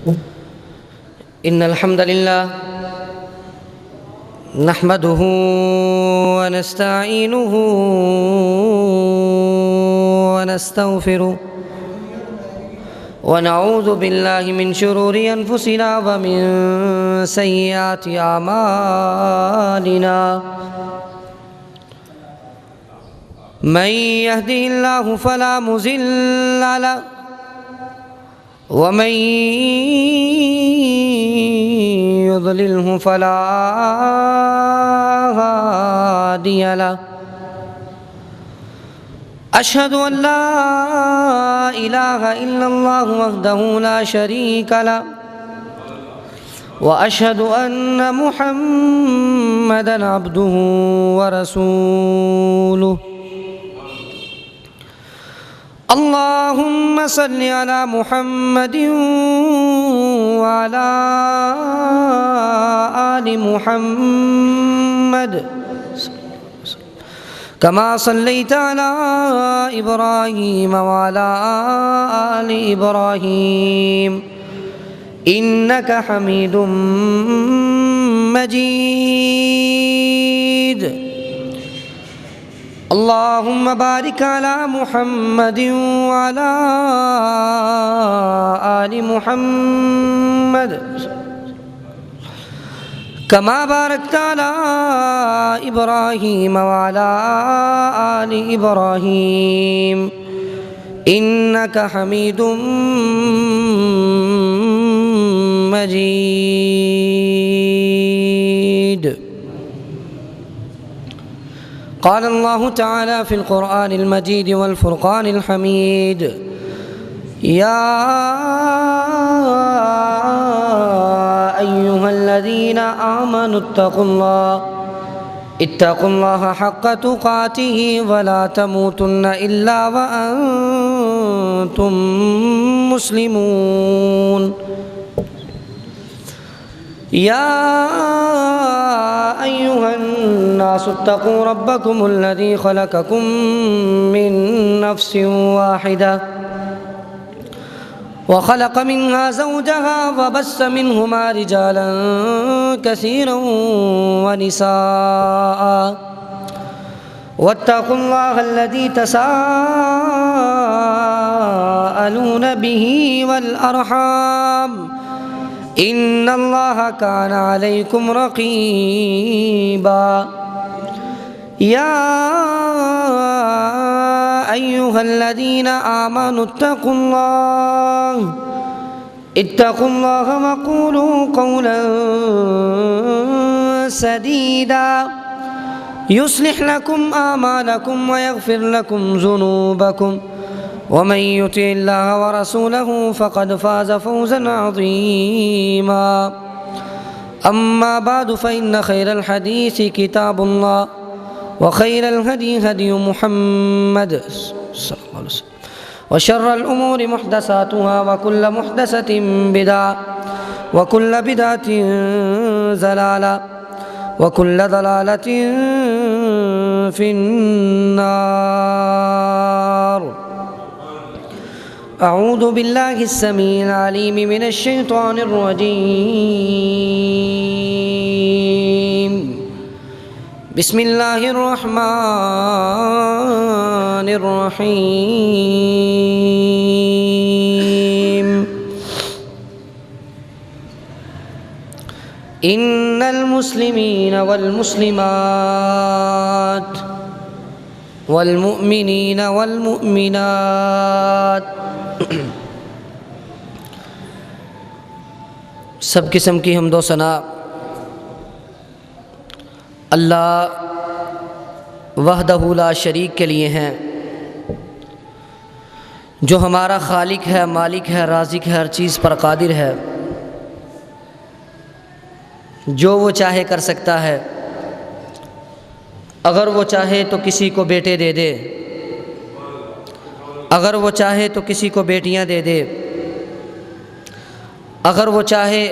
إن الحمد لله نحمده ونستعينه ونستغفره ونعوذ بالله من شرور أنفسنا ومن سيئات أعمالنا من يهده الله فلا مضل له ومن يضلله فلا هادي له أشهد أن لا إله إلا الله وحده لا شريك له وأشهد أن محمدًا عبده ورسوله اللهم صل على محمد وعلى آل محمد كما صليت على إبراهيم وعلى آل إبراهيم إنك حميد مجيد اللهم بارك على محمد وعلى آل محمد كما باركت على إبراهيم وعلى آل إبراهيم إنك حميد مجيد قال الله تعالى في القرآن المجيد والفرقان الحميد يا أيها الذين آمنوا اتقوا الله حق تقاته ولا تموتن إلا وأنتم مسلمون يا أيها الناس اتقوا ربكم الذي خلقكم من نفس واحدة وخلق منها زوجها وبث منهما رجالا كثيرا ونساء واتقوا الله الذي تساءلون به والأرحام إن الله كان عليكم رقيبا يا أيها الذين آمنوا اتقوا الله وقولوا قولا سديدا يصلح لكم أعمالكم ويغفر لكم ذنوبكم ومن يطع الله ورسوله فقد فاز فوزا عظيما أما بعد فإن خير الحديث كتاب الله وخير الهدي هدي محمد صلى الله عليه وسلم وشر الأمور محدثاتها وكل محدثة بدعة وكل بدعة ضلالة وكل ضلالة في النار أعوذ بالله السميع العليم من الشيطان الرجيم بسم الله الرحمن الرحيم إن المسلمين والمسلمات والمؤمنين والمؤمنات سب قسم کی حمد و ثنا اللہ وحدہ لا شریک کے لیے ہیں، جو ہمارا خالق ہے، مالک ہے، رازق ہے، ہر چیز پر قادر ہے، جو وہ چاہے کر سکتا ہے۔ اگر وہ چاہے تو کسی کو بیٹے دے دے، اگر وہ چاہے تو کسی کو بیٹیاں دے دے، اگر وہ چاہے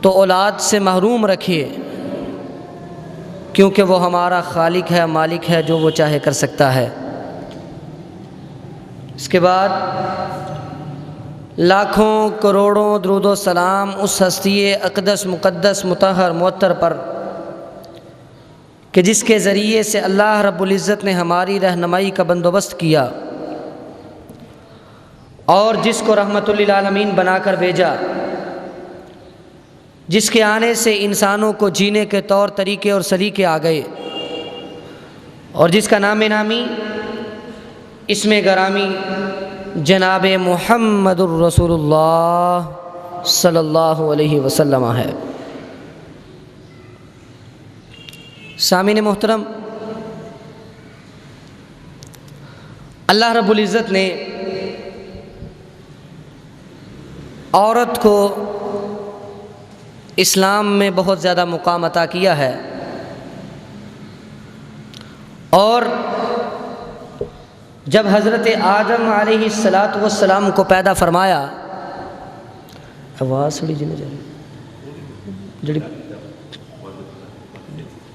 تو اولاد سے محروم رکھے، کیونکہ وہ ہمارا خالق ہے، مالک ہے، جو وہ چاہے کر سکتا ہے۔ اس کے بعد لاکھوں کروڑوں درود و سلام اس ہستی اقدس مقدس مطہر معطر پر کہ جس کے ذریعے سے اللہ رب العزت نے ہماری رہنمائی کا بندوبست کیا اور جس کو رحمت للعالمین بنا کر بھیجا، جس کے آنے سے انسانوں کو جینے کے طور طریقے اور سلیقے آ گئے، اور جس کا نام نامی اسم گرامی جناب محمد الرسول اللہ صلی اللہ علیہ وسلم ہے۔ سامعین محترم، اللہ رب العزت نے عورت کو اسلام میں بہت زیادہ مقام عطا کیا ہے، اور جب حضرت آدم علیہ السلام کو پیدا فرمایا، آواز تھوڑی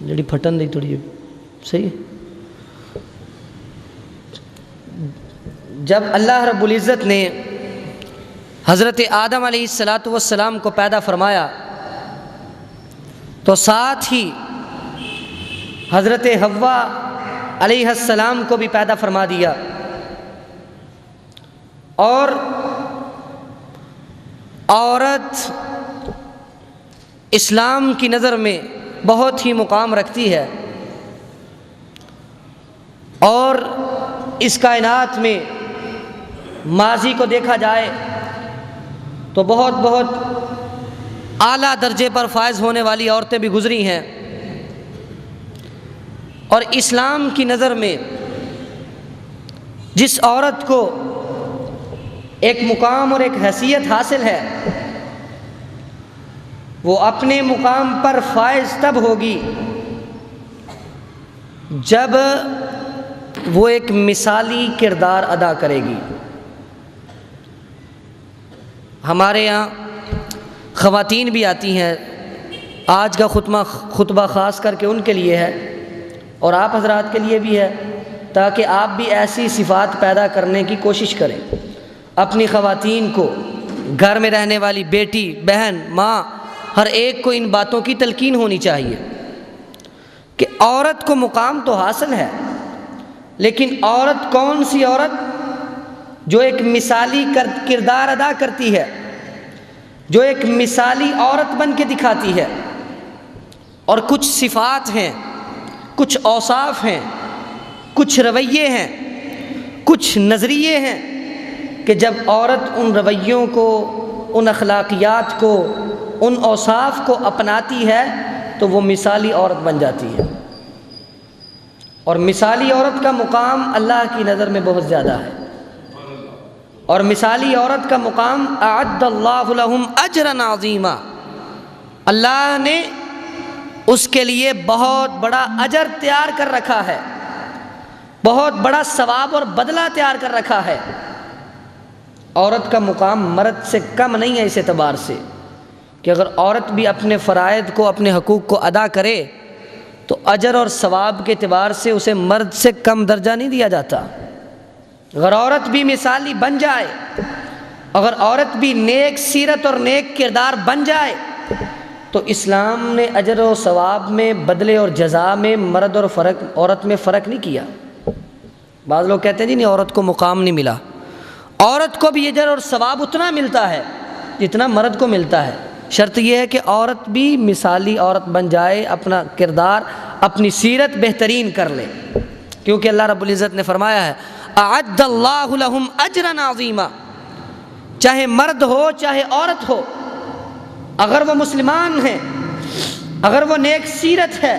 جڑی پھٹن دی تھوڑی صحیح ہے۔ جب اللہ رب العزت نے حضرت آدم علیہ السلام کو پیدا فرمایا تو ساتھ ہی حضرت حوا علیہ السلام کو بھی پیدا فرما دیا، اور عورت اسلام کی نظر میں بہت ہی مقام رکھتی ہے، اور اس کائنات میں ماضی کو دیکھا جائے تو بہت اعلیٰ درجے پر فائز ہونے والی عورتیں بھی گزری ہیں، اور اسلام کی نظر میں جس عورت کو ایک مقام اور ایک حیثیت حاصل ہے وہ اپنے مقام پر فائز تب ہوگی جب وہ ایک مثالی کردار ادا کرے گی۔ ہمارے یہاں خواتین بھی آتی ہیں، آج کا خطبہ خاص کر کے ان کے لیے ہے اور آپ حضرات کے لیے بھی ہے، تاکہ آپ بھی ایسی صفات پیدا کرنے کی کوشش کریں۔ اپنی خواتین کو، گھر میں رہنے والی بیٹی، بہن، ماں، ہر ایک کو ان باتوں کی تلقین ہونی چاہیے کہ عورت کو مقام تو حاصل ہے، لیکن عورت کون سی عورت جو ایک مثالی کردار ادا کرتی ہے، جو ایک مثالی عورت بن کے دکھاتی ہے، اور کچھ صفات ہیں، کچھ اوصاف ہیں، کچھ رویے ہیں، کچھ نظریے ہیں کہ جب عورت ان رویوں کو، ان اخلاقیات کو، ان اوصاف کو اپناتی ہے تو وہ مثالی عورت بن جاتی ہے، اور مثالی عورت کا مقام اللہ کی نظر میں بہت زیادہ ہے، اور مثالی عورت کا مقام اعد اللہ لہم اجرا عظیما، اللہ نے اس کے لیے بہت بڑا اجر تیار کر رکھا ہے، بہت بڑا ثواب اور بدلہ تیار کر رکھا ہے۔ عورت کا مقام مرد سے کم نہیں ہے اس اعتبار سے کہ اگر عورت بھی اپنے فرائض کو، اپنے حقوق کو ادا کرے تو اجر اور ثواب کے اعتبار سے اسے مرد سے کم درجہ نہیں دیا جاتا۔ اگر عورت بھی مثالی بن جائے، اگر عورت بھی نیک سیرت اور نیک کردار بن جائے تو اسلام نے اجر و ثواب میں، بدلے اور جزا میں مرد اور عورت میں فرق نہیں کیا۔ بعض لوگ کہتے ہیں جی نہیں، عورت کو مقام نہیں ملا، عورت کو بھی اجر اور ثواب اتنا ملتا ہے جتنا مرد کو ملتا ہے، شرط یہ ہے کہ عورت بھی مثالی عورت بن جائے، اپنا کردار، اپنی سیرت بہترین کر لے، کیونکہ اللہ رب العزت نے فرمایا ہے اعد اللہ لہم اجرا عظیما، چاہے مرد ہو چاہے عورت ہو، اگر وہ مسلمان ہیں، اگر وہ نیک سیرت ہے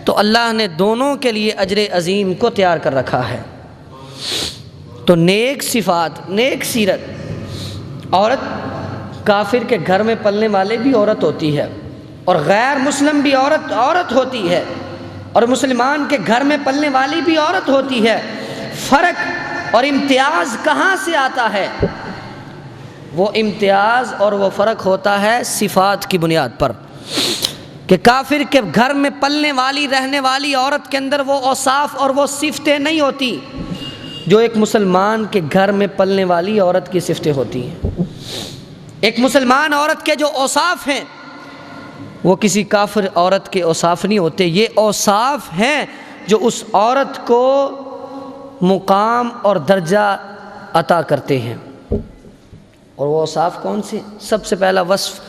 تو اللہ نے دونوں کے لیے اجر عظیم کو تیار کر رکھا ہے۔ تو نیک صفات، نیک سیرت، عورت کافر کے گھر میں پلنے والے بھی عورت ہوتی ہے، اور غیر مسلم بھی عورت ہوتی ہے، اور مسلمان کے گھر میں پلنے والی بھی عورت ہوتی ہے۔ فرق اور امتیاز کہاں سے آتا ہے؟ وہ امتیاز اور وہ فرق ہوتا ہے صفات کی بنیاد پر، کہ کافر کے گھر میں پلنے والی، رہنے والی عورت کے اندر وہ اوصاف اور وہ صفتیں نہیں ہوتی جو ایک مسلمان کے گھر میں پلنے والی عورت کی صفتیں ہوتی ہیں۔ ایک مسلمان عورت کے جو اوصاف ہیں وہ کسی کافر عورت کے اوصاف نہیں ہوتے، یہ اوصاف ہیں جو اس عورت کو مقام اور درجہ عطا کرتے ہیں۔ اور وہ اوصاف کون سے؟ سب سے پہلا وصف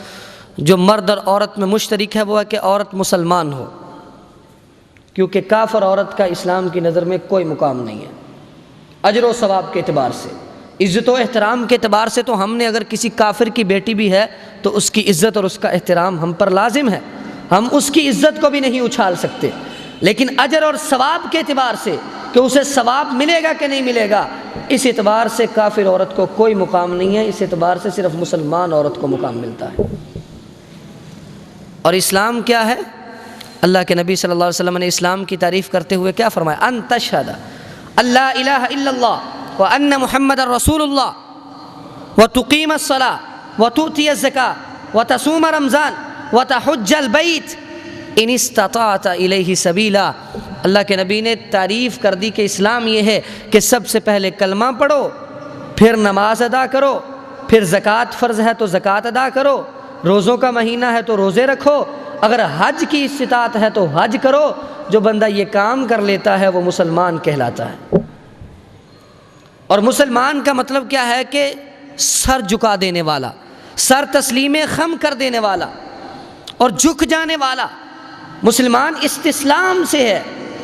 جو مرد اور عورت میں مشترک ہے وہ ہے کہ عورت مسلمان ہو، کیونکہ کافر عورت کا اسلام کی نظر میں کوئی مقام نہیں ہے۔ اجر و ثواب کے اعتبار سے، عزت و احترام کے اعتبار سے تو ہم نے اگر کسی کافر کی بیٹی بھی ہے تو اس کی عزت اور اس کا احترام ہم پر لازم ہے، ہم اس کی عزت کو بھی نہیں اچھال سکتے۔ لیکن اجر اور ثواب کے اعتبار سے کہ اسے ثواب ملے گا کہ نہیں ملے گا، اس اعتبار سے کافر عورت کو کوئی مقام نہیں ہے، اس اعتبار سے صرف مسلمان عورت کو مقام ملتا ہے۔ اور اسلام کیا ہے؟ اللہ کے نبی صلی اللہ علیہ وسلم نے اسلام کی تعریف کرتے ہوئے کیا فرمایا؟ ان تشہد اللہ الہ الا اللہ وان محمد رسول اللہ وتقیم الصلاۃ وتؤتی الزکاۃ وتصوم رمضان وتحج البیت ان استطعت الیہ سبیلا۔ اللہ کے نبی نے تعریف کر دی کہ اسلام یہ ہے کہ سب سے پہلے کلمہ پڑھو، پھر نماز ادا کرو، پھر زکوٰۃ فرض ہے تو زکوٰۃ ادا کرو، روزوں کا مہینہ ہے تو روزے رکھو، اگر حج کی استطاعت ہے تو حج کرو۔ جو بندہ یہ کام کر لیتا ہے وہ مسلمان کہلاتا ہے۔ اور مسلمان کا مطلب کیا ہے کہ سر جھکا دینے والا، سر تسلیم خم کر دینے والا اور جھک جانے والا۔ مسلمان استسلام سے ہے،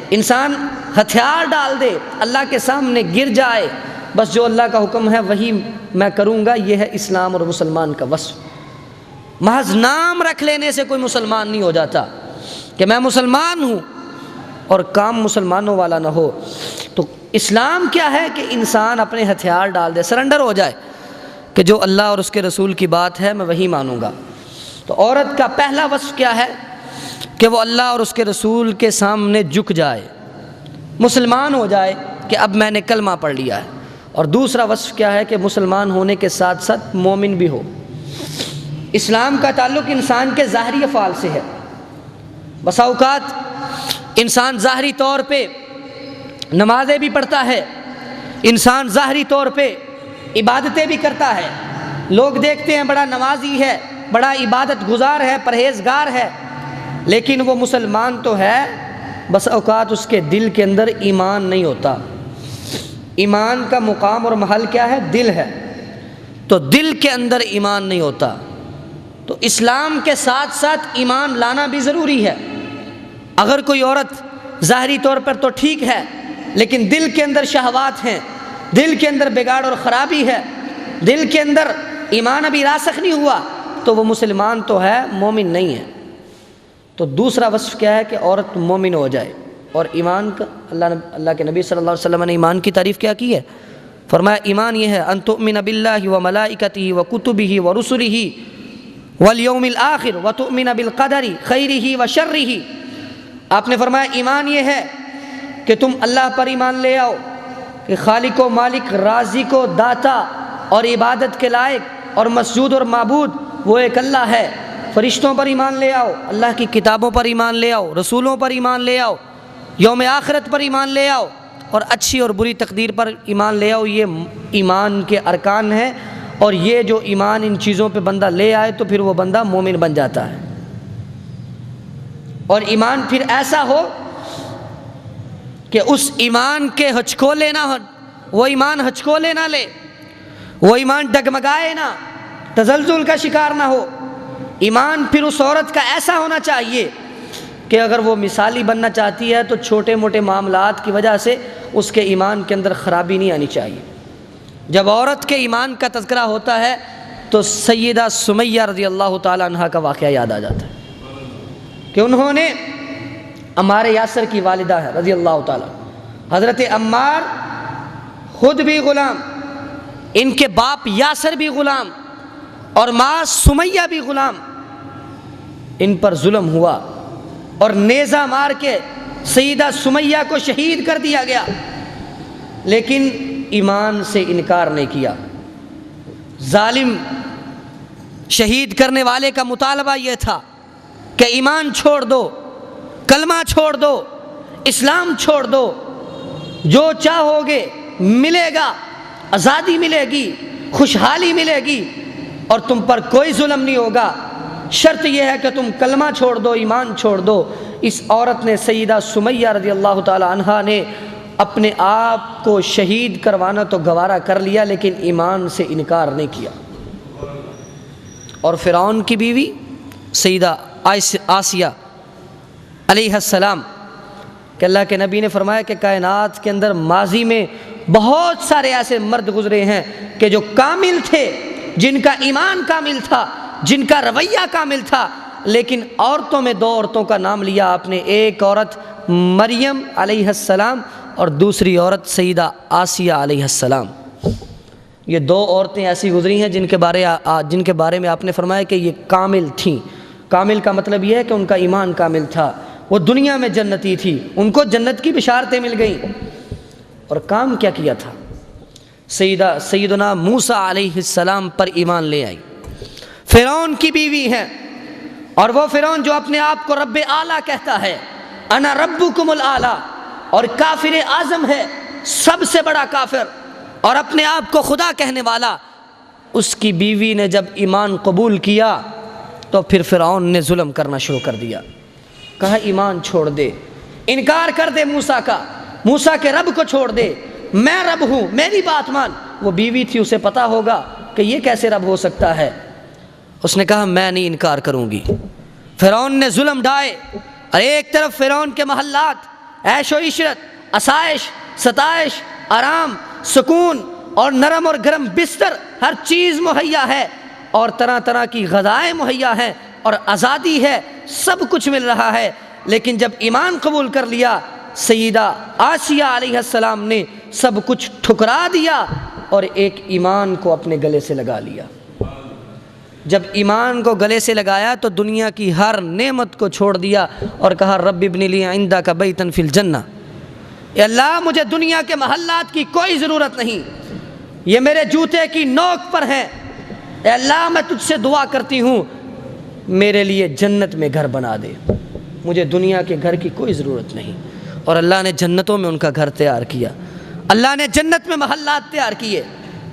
انسان ہتھیار ڈال دے، اللہ کے سامنے گر جائے، بس جو اللہ کا حکم ہے وہی میں کروں گا، یہ ہے اسلام اور مسلمان کا وصف۔ محض نام رکھ لینے سے کوئی مسلمان نہیں ہو جاتا کہ میں مسلمان ہوں اور کام مسلمانوں والا نہ ہو۔ تو اسلام کیا ہے کہ انسان اپنے ہتھیار ڈال دے، سرنڈر ہو جائے کہ جو اللہ اور اس کے رسول کی بات ہے میں وہی مانوں گا۔ تو عورت کا پہلا وصف کیا ہے کہ وہ اللہ اور اس کے رسول کے سامنے جھک جائے، مسلمان ہو جائے کہ اب میں نے کلمہ پڑھ لیا ہے۔ اور دوسرا وصف کیا ہے کہ مسلمان ہونے کے ساتھ ساتھ مومن بھی ہو۔ اسلام کا تعلق انسان کے ظاہری افعال سے ہے۔ بسا اوقات انسان ظاہری طور پہ نمازیں بھی پڑھتا ہے، انسان ظاہری طور پہ عبادتیں بھی کرتا ہے، لوگ دیکھتے ہیں بڑا نمازی ہے، بڑا عبادت گزار ہے، پرہیزگار ہے، لیکن وہ مسلمان تو ہے، بس اوقات اس کے دل کے اندر ایمان نہیں ہوتا۔ ایمان کا مقام اور محل کیا ہے؟ دل ہے۔ تو دل کے اندر ایمان نہیں ہوتا۔ تو اسلام کے ساتھ ساتھ ایمان لانا بھی ضروری ہے۔ اگر کوئی عورت ظاہری طور پر تو ٹھیک ہے لیکن دل کے اندر شہوات ہیں، دل کے اندر بگاڑ اور خرابی ہے، دل کے اندر ایمان ابھی راسخ نہیں ہوا، تو وہ مسلمان تو ہے، مومن نہیں ہے۔ تو دوسرا وصف کیا ہے کہ عورت مومن ہو جائے۔ اور ایمان کا اللہ کے نبی صلی اللہ علیہ وسلم نے ایمان کی تعریف کیا کی ہے؟ فرمایا ایمان یہ ہے ان تؤمن باللہ وملائکتہ وکتبہ ورسلہ والیوم الآخر وتؤمن بالقدر خیرہ وشرہ۔ آپ نے فرمایا ایمان یہ ہے کہ تم اللہ پر ایمان لے آؤ کہ خالق و مالک، رازق و داتا اور عبادت کے لائق اور مسجود اور معبود وہ ایک اللہ ہے۔ فرشتوں پر ایمان لے آؤ، اللہ کی کتابوں پر ایمان لے آؤ، رسولوں پر ایمان لے آؤ، یوم آخرت پر ایمان لے آؤ، اور اچھی اور بری تقدیر پر ایمان لے آؤ۔ یہ ایمان کے ارکان ہیں، اور یہ جو ایمان ان چیزوں پہ بندہ لے آئے تو پھر وہ بندہ مومن بن جاتا ہے۔ اور ایمان پھر ایسا ہو کہ اس ایمان کے ہچکولے نہ ہو، وہ ایمان ہچکولے نہ لے، وہ ایمان ڈگمگائے نہ، تزلزل کا شکار نہ ہو۔ ایمان پھر اس عورت کا ایسا ہونا چاہیے کہ اگر وہ مثالی بننا چاہتی ہے تو چھوٹے موٹے معاملات کی وجہ سے اس کے ایمان کے اندر خرابی نہیں آنی چاہیے۔ جب عورت کے ایمان کا تذکرہ ہوتا ہے تو سیدہ سمیہ رضی اللہ تعالی عنہ کا واقعہ یاد آ جاتا ہے کہ انہوں نے عمار یاسر کی والدہ ہے رضی اللہ تعالی، حضرت عمار خود بھی غلام، ان کے باپ یاسر بھی غلام، اور ماں سمیہ بھی غلام۔ ان پر ظلم ہوا اور نیزہ مار کے سیدہ سمیہ کو شہید کر دیا گیا، لیکن ایمان سے انکار نہیں کیا۔ ظالم شہید کرنے والے کا مطالبہ یہ تھا کہ ایمان چھوڑ دو، کلمہ چھوڑ دو، اسلام چھوڑ دو، جو چاہو گے ملے گا، آزادی ملے گی، خوشحالی ملے گی، اور تم پر کوئی ظلم نہیں ہوگا، شرط یہ ہے کہ تم کلمہ چھوڑ دو، ایمان چھوڑ دو۔ اس عورت نے، سیدہ سمیہ رضی اللہ تعالی عنہا نے اپنے آپ کو شہید کروانا تو گوارا کر لیا، لیکن ایمان سے انکار نہیں کیا۔ اور فرعون کی بیوی سیدہ آسیہ علیہ السلام کہ اللہ کے نبی نے فرمایا کہ کائنات کے اندر ماضی میں بہت سارے ایسے مرد گزرے ہیں کہ جو کامل تھے، جن کا ایمان کامل تھا، جن کا رویہ کامل تھا، لیکن عورتوں میں دو عورتوں کا نام لیا آپ نے، ایک عورت مریم علیہ السلام اور دوسری عورت سیدہ آسیہ علیہ السلام۔ یہ دو عورتیں ایسی گزری ہیں جن کے بارے میں آپ نے فرمایا کہ یہ کامل تھیں۔ کامل کا مطلب یہ ہے کہ ان کا ایمان کامل تھا، وہ دنیا میں جنتی تھی، ان کو جنت کی بشارتیں مل گئیں۔ اور کام کیا کیا تھا؟ سیدنا موسیٰ علیہ السلام پر ایمان لے آئی۔ فرعون کی بیوی ہیں، اور وہ فرعون جو اپنے آپ کو رب اعلیٰ کہتا ہے، انا ربکم الاعلیٰ، اور کافر اعظم ہے، سب سے بڑا کافر، اور اپنے آپ کو خدا کہنے والا، اس کی بیوی نے جب ایمان قبول کیا تو پھر فرعون نے ظلم کرنا شروع کر دیا، کہا ایمان چھوڑ دے، انکار کر دے موسیٰ کا، موسیٰ کے رب کو چھوڑ دے، میں رب ہوں، میری بات مان۔ وہ بیوی تھی، اسے پتا ہوگا کہ یہ کیسے رب ہو سکتا ہے، اس نے کہا میں نہیں انکار کروں گی۔ فرعون نے ظلم ڈھائے، اور ایک طرف فرعون کے محلات، عیش و عشرت، آسائش، ستائش، آرام، سکون اور نرم اور گرم بستر، ہر چیز مہیا ہے، اور طرح طرح کی غذائیں مہیا ہیں، اور آزادی ہے، سب کچھ مل رہا ہے، لیکن جب ایمان قبول کر لیا، سیدہ آسیہ علیہ السلام نے سب کچھ ٹھکرا دیا اور ایک ایمان کو اپنے گلے سے لگا لیا۔ جب ایمان کو گلے سے لگایا تو دنیا کی ہر نعمت کو چھوڑ دیا اور کہا رب ابن لی عندک بیتا فی الجنہ، اے اللہ مجھے دنیا کے محلات کی کوئی ضرورت نہیں، یہ میرے جوتے کی نوک پر ہیں، اے اللہ میں تجھ سے دعا کرتی ہوں میرے لیے جنت میں گھر بنا دے، مجھے دنیا کے گھر کی کوئی ضرورت نہیں۔ اور اللہ نے جنتوں میں ان کا گھر تیار کیا، اللہ نے جنت میں محلات تیار کیے۔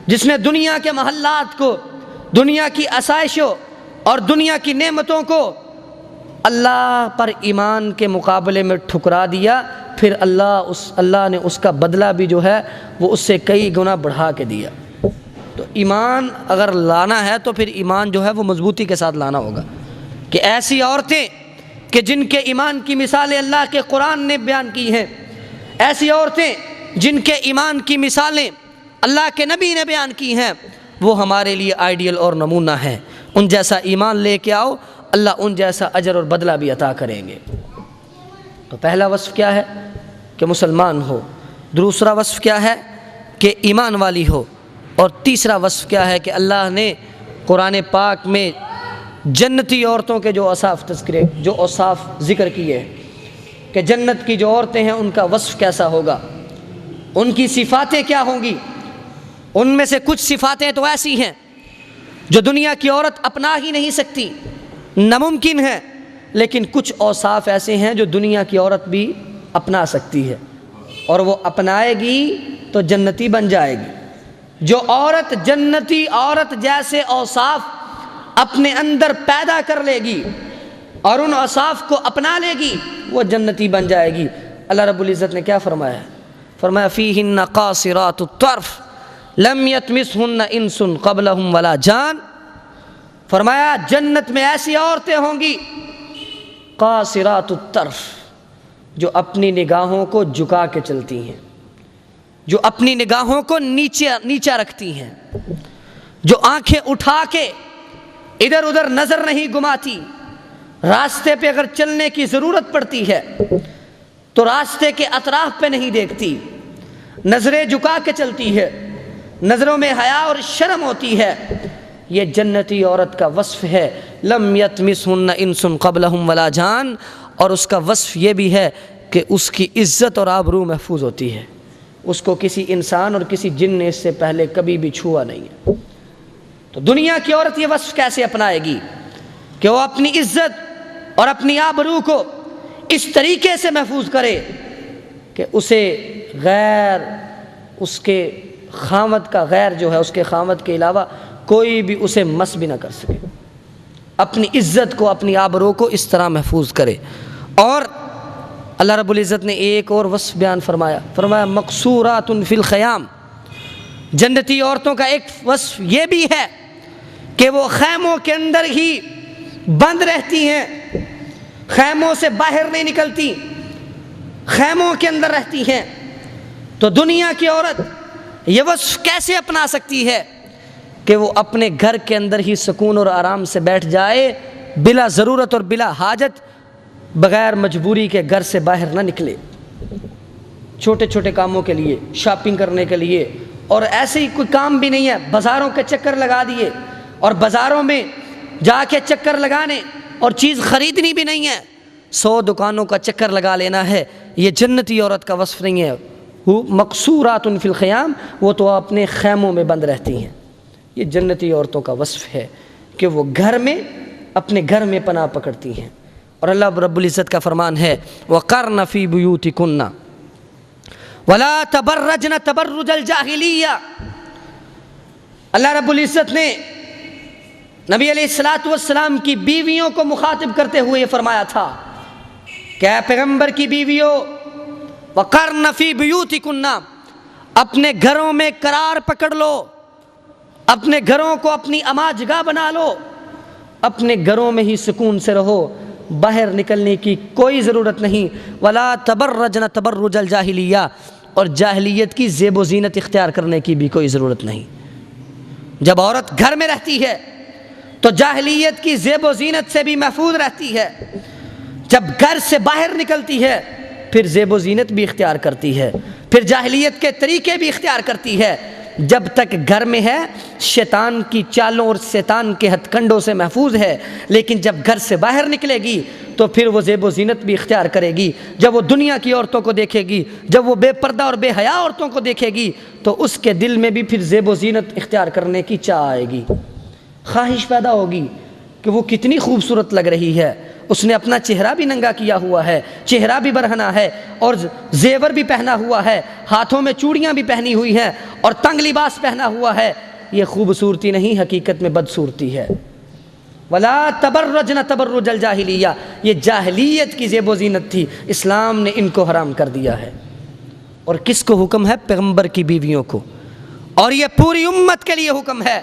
جس نے دنیا کے محلات کو، دنیا کی آسائشوں اور دنیا کی نعمتوں کو اللہ پر ایمان کے مقابلے میں ٹھکرا دیا، پھر اللہ نے اس کا بدلہ بھی جو ہے وہ اس سے کئی گنا بڑھا کے دیا۔ تو ایمان اگر لانا ہے تو پھر ایمان جو ہے وہ مضبوطی کے ساتھ لانا ہوگا، کہ ایسی عورتیں کہ جن کے ایمان کی مثالیں اللہ کے قرآن نے بیان کی ہیں، ایسی عورتیں جن کے ایمان کی مثالیں اللہ کے نبی نے بیان کی ہیں، وہ ہمارے لیے آئیڈیل اور نمونہ ہیں۔ ان جیسا ایمان لے کے آؤ، اللہ ان جیسا اجر اور بدلہ بھی عطا کریں گے۔ تو پہلا وصف کیا ہے؟ کہ مسلمان ہو۔ دوسرا وصف کیا ہے؟ کہ ایمان والی ہو۔ اور تیسرا وصف کیا ہے؟ کہ اللہ نے قرآن پاک میں جنتی عورتوں کے جو اوصاف ذکر کیے ہیں، کہ جنت کی جو عورتیں ہیں ان کا وصف کیسا ہوگا، ان کی صفاتیں کیا ہوں گی۔ ان میں سے کچھ صفاتیں تو ایسی ہیں جو دنیا کی عورت اپنا ہی نہیں سکتی، ناممکن ہے، لیکن کچھ اوصاف ایسے ہیں جو دنیا کی عورت بھی اپنا سکتی ہے، اور وہ اپنائے گی تو جنتی بن جائے گی۔ جو عورت جنتی عورت جیسے اوصاف اپنے اندر پیدا کر لے گی اور ان اوصاف کو اپنا لے گی، وہ جنتی بن جائے گی۔ اللہ رب العزت نے کیا فرمایا ہے؟ فرمایا فیہن قاصرات الطرف لم یطمثہن انس قبلہم ولا جان۔ فرمایا جنت میں ایسی عورتیں ہوں گی قاصرات الطرف، جو اپنی نگاہوں کو جھکا کے چلتی ہیں، جو اپنی نگاہوں کو نیچا رکھتی ہیں، جو آنکھیں اٹھا کے ادھر ادھر نظر نہیں گماتی، راستے پہ اگر چلنے کی ضرورت پڑتی ہے تو راستے کے اطراف پہ نہیں دیکھتی، نظریں جھکا کے چلتی ہے، نظروں میں حیا اور شرم ہوتی ہے۔ یہ جنتی عورت کا وصف ہے، لم یطمثہن انس قبلہم ولا جان۔ اور اس کا وصف یہ بھی ہے کہ اس کی عزت اور آبرو محفوظ ہوتی ہے، اس کو کسی انسان اور کسی جن نے اس سے پہلے کبھی بھی چھوا نہیں ہے۔ تو دنیا کی عورت یہ وصف کیسے اپنائے گی کہ وہ اپنی عزت اور اپنی آبرو کو اس طریقے سے محفوظ کرے کہ اسے غیر، اس کے خامد کا غیر جو ہے، اس کے خامد کے علاوہ کوئی بھی اسے مس بھی نہ کر سکے۔ اپنی عزت کو، اپنی آبرو کو اس طرح محفوظ کرے۔ اور اللہ رب العزت نے ایک اور وصف بیان فرمایا مقصورات فی الخیام، جنتی عورتوں کا ایک وصف یہ بھی ہے کہ وہ خیموں کے اندر ہی بند رہتی ہیں، خیموں سے باہر نہیں نکلتی، خیموں کے اندر رہتی ہیں۔ تو دنیا کی عورت یہ وصف کیسے اپنا سکتی ہے کہ وہ اپنے گھر کے اندر ہی سکون اور آرام سے بیٹھ جائے، بلا ضرورت اور بلا حاجت، بغیر مجبوری کے گھر سے باہر نہ نکلے، چھوٹے چھوٹے کاموں کے لیے، شاپنگ کرنے کے لیے، اور ایسے ہی کوئی کام بھی نہیں ہے، بازاروں کے چکر لگا دیے اور بازاروں میں جا کے چکر لگانے اور چیز خریدنی بھی نہیں ہے، 100 دکانوں کا چکر لگا لینا ہے، یہ جنتی عورت کا وصف نہیں ہے۔ مقصورات فی الخیام، وہ تو اپنے خیموں میں بند رہتی ہیں۔ یہ جنتی عورتوں کا وصف ہے کہ وہ گھر میں، اپنے گھر میں پناہ پکڑتی ہیں۔ اور اللہ رب العزت کا فرمان ہے وَقَرْنَ فِي بُيُوتِكُنَّ وَلَا تَبَرَّجْنَ تَبَرُّجَ الْجَاهِلِيَّةِ۔ اللہ رب العزت نے نبی علیہ الصلوۃ والسلام کی بیویوں کو مخاطب کرتے ہوئے یہ فرمایا تھا کہ اے پیغمبر کی بیویوں، وَقَرْنَ فِي بُيُوتِكُنَّ، اپنے گھروں میں قرار پکڑ لو، اپنے گھروں کو اپنی اما جگہ بنا لو، اپنے گھروں میں ہی سکون سے رہو، باہر نکلنے کی کوئی ضرورت نہیں۔ وَلَا تَبَرَّجْنَ تَبَرُّجَ الْجَاهِلِيَّةِ، اور جاہلیت کی زیب و زینت اختیار کرنے کی بھی کوئی ضرورت نہیں۔ جب عورت گھر میں رہتی ہے تو جاہلیت کی زیب و زینت سے بھی محفوظ رہتی ہے، جب گھر سے باہر نکلتی ہے پھر زیب و زینت بھی اختیار کرتی ہے، پھر جاہلیت کے طریقے بھی اختیار کرتی ہے۔ جب تک گھر میں ہے شیطان کی چالوں اور شیطان کے ہتھ کنڈوں سے محفوظ ہے، لیکن جب گھر سے باہر نکلے گی تو پھر وہ زیب و زینت بھی اختیار کرے گی۔ جب وہ دنیا کی عورتوں کو دیکھے گی، جب وہ بے پردہ اور بے حیا عورتوں کو دیکھے گی تو اس کے دل میں بھی پھر زیب و زینت اختیار کرنے کی چاہ آئے گی، خواہش پیدا ہوگی کہ وہ کتنی خوبصورت لگ رہی ہے، اس نے اپنا چہرہ بھی ننگا کیا ہوا ہے، چہرہ بھی برہنہ ہے اور زیور بھی پہنا ہوا ہے، ہاتھوں میں چوڑیاں بھی پہنی ہوئی ہیں اور تنگ لباس پہنا ہوا ہے۔ یہ خوبصورتی نہیں، حقیقت میں بدصورتی ہے۔ وَلَا تَبَرَّجْنَ تَبَرُّجَ الْجَاهِلِيَّةِ، یہ جاہلیت کی زیب و زینت تھی، اسلام نے ان کو حرام کر دیا ہے۔ اور کس کو حکم ہے؟ پیغمبر کی بیویوں کو، اور یہ پوری امت کے لیے حکم ہے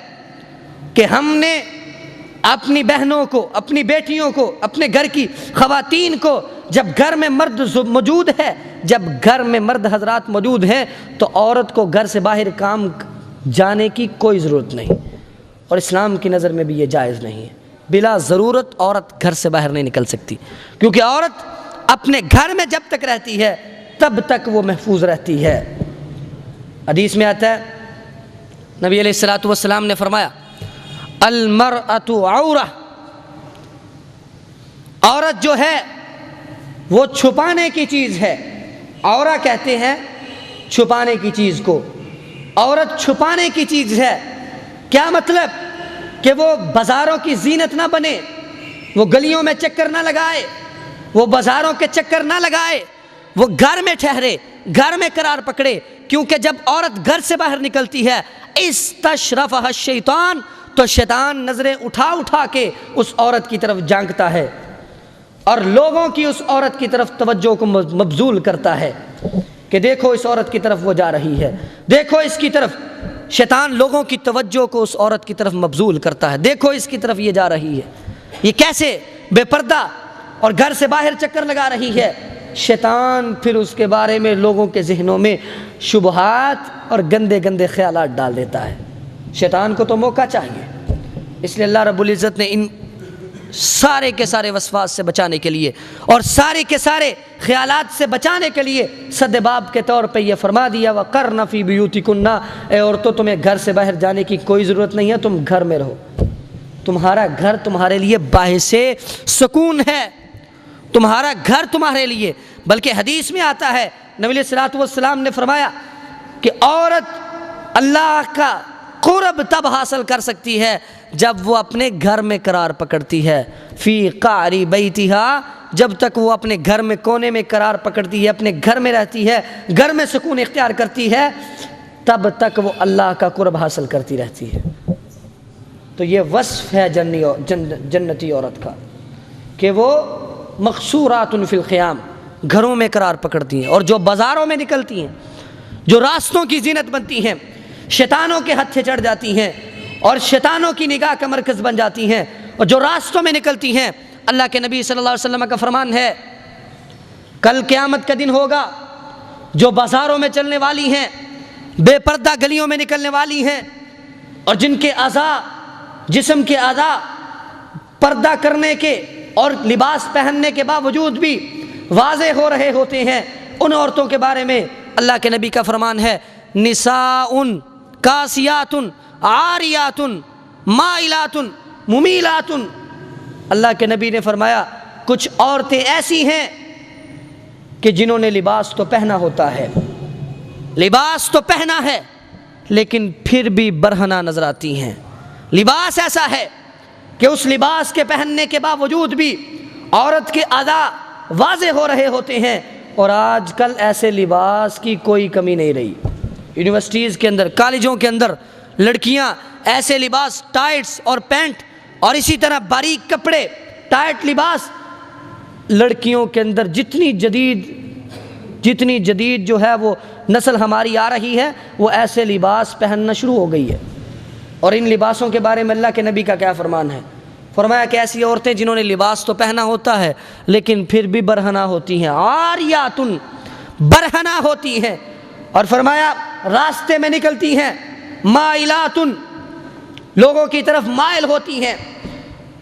کہ ہم نے اپنی بہنوں کو، اپنی بیٹیوں کو، اپنے گھر کی خواتین کو، جب گھر میں مرد موجود ہے، جب گھر میں مرد حضرات موجود ہیں تو عورت کو گھر سے باہر کام جانے کی کوئی ضرورت نہیں، اور اسلام کی نظر میں بھی یہ جائز نہیں ہے۔ بلا ضرورت عورت گھر سے باہر نہیں نکل سکتی، کیونکہ عورت اپنے گھر میں جب تک رہتی ہے تب تک وہ محفوظ رہتی ہے۔ حدیث میں آتا ہے نبی علیہ الصلوۃ والسلام نے فرمایا المرأۃ عورہ، عورت جو ہے وہ چھپانے کی چیز ہے۔ عورہ کہتے ہیں چھپانے کی چیز کو، عورت چھپانے کی چیز ہے۔ کیا مطلب؟ کہ وہ بازاروں کی زینت نہ بنے، وہ گلیوں میں چکر نہ لگائے، وہ بازاروں کے چکر نہ لگائے، وہ گھر میں ٹھہرے، گھر میں قرار پکڑے، کیونکہ جب عورت گھر سے باہر نکلتی ہے استشرفها الشیطان، تو شیطان نظریں اٹھا اٹھا کے اس عورت کی طرف جھانکتا ہے اور لوگوں کی اس عورت کی طرف توجہ کو مبذول کرتا ہے کہ دیکھو اس عورت کی طرف وہ جا رہی ہے، دیکھو اس کی طرف۔ شیطان لوگوں کی توجہ کو اس عورت کی طرف مبذول کرتا ہے، دیکھو اس کی طرف یہ جا رہی ہے، یہ کیسے بے پردہ اور گھر سے باہر چکر لگا رہی ہے۔ شیطان پھر اس کے بارے میں لوگوں کے ذہنوں میں شبہات اور گندے گندے خیالات ڈال دیتا ہے۔ شیطان کو تو موقع چاہیے، اس لیے اللہ رب العزت نے ان سارے کے سارے وسواس سے بچانے کے لیے اور سارے کے سارے خیالات سے بچانے کے لیے سدباب کے طور پہ یہ فرما دیا وَقَرْنَ فِي بُيُوتِكُنَّ، اے عورتوں تمہیں گھر سے باہر جانے کی کوئی ضرورت نہیں ہے، تم گھر میں رہو، تمہارا گھر تمہارے لیے باعث سکون ہے، تمہارا گھر تمہارے لیے۔ بلکہ حدیث میں آتا ہے نبی علیہ الصلوۃ والسلام نے فرمایا کہ عورت اللہ کا قرب تب حاصل کر سکتی ہے جب وہ اپنے گھر میں قرار پکڑتی ہے، فی قعر بیتہا، جب تک وہ اپنے گھر میں کونے میں قرار پکڑتی ہے، اپنے گھر میں رہتی ہے، گھر میں سکون اختیار کرتی ہے، تب تک وہ اللہ کا قرب حاصل کرتی رہتی ہے۔ تو یہ وصف ہے جنتی عورت کا کہ وہ مقصورات فی الخیام، گھروں میں قرار پکڑتی ہیں، اور جو بازاروں میں نکلتی ہیں، جو راستوں کی زینت بنتی ہیں، شیطانوں کے ہتھے چڑھ جاتی ہیں اور شیطانوں کی نگاہ کا مرکز بن جاتی ہیں، اور جو راستوں میں نکلتی ہیں، اللہ کے نبی صلی اللہ علیہ وسلم کا فرمان ہے کل قیامت کا دن ہوگا، جو بازاروں میں چلنے والی ہیں، بے پردہ گلیوں میں نکلنے والی ہیں، اور جن کے اعضاء، جسم کے اعضاء پردہ کرنے کے اور لباس پہننے کے باوجود بھی واضح ہو رہے ہوتے ہیں، ان عورتوں کے بارے میں اللہ کے نبی کا فرمان ہے نساء کاسیات عاریات مائلات ممیلات۔ اللہ کے نبی نے فرمایا کچھ عورتیں ایسی ہیں کہ جنہوں نے لباس تو پہنا ہوتا ہے، لباس تو پہنا ہے، لیکن پھر بھی برہنہ نظر آتی ہیں۔ لباس ایسا ہے کہ اس لباس کے پہننے کے باوجود بھی عورت کے اعضاء واضح ہو رہے ہوتے ہیں، اور آج کل ایسے لباس کی کوئی کمی نہیں رہی۔ یونیورسٹیز کے اندر، کالجوں کے اندر لڑکیاں ایسے لباس، ٹائٹس اور پینٹ اور اسی طرح باریک کپڑے، ٹائٹ لباس، لڑکیوں کے اندر جتنی جدید جو ہے وہ نسل ہماری آ رہی ہے، وہ ایسے لباس پہننا شروع ہو گئی ہے۔ اور ان لباسوں کے بارے میں اللہ کے نبی کا کیا فرمان ہے؟ فرمایا کہ ایسی عورتیں جنہوں نے لباس تو پہنا ہوتا ہے لیکن پھر بھی برہنہ ہوتی ہیں، عاریات، برہنہ ہوتی ہیں، اور فرمایا راستے میں نکلتی ہیں، مائلات، لوگوں کی طرف مائل ہوتی ہیں،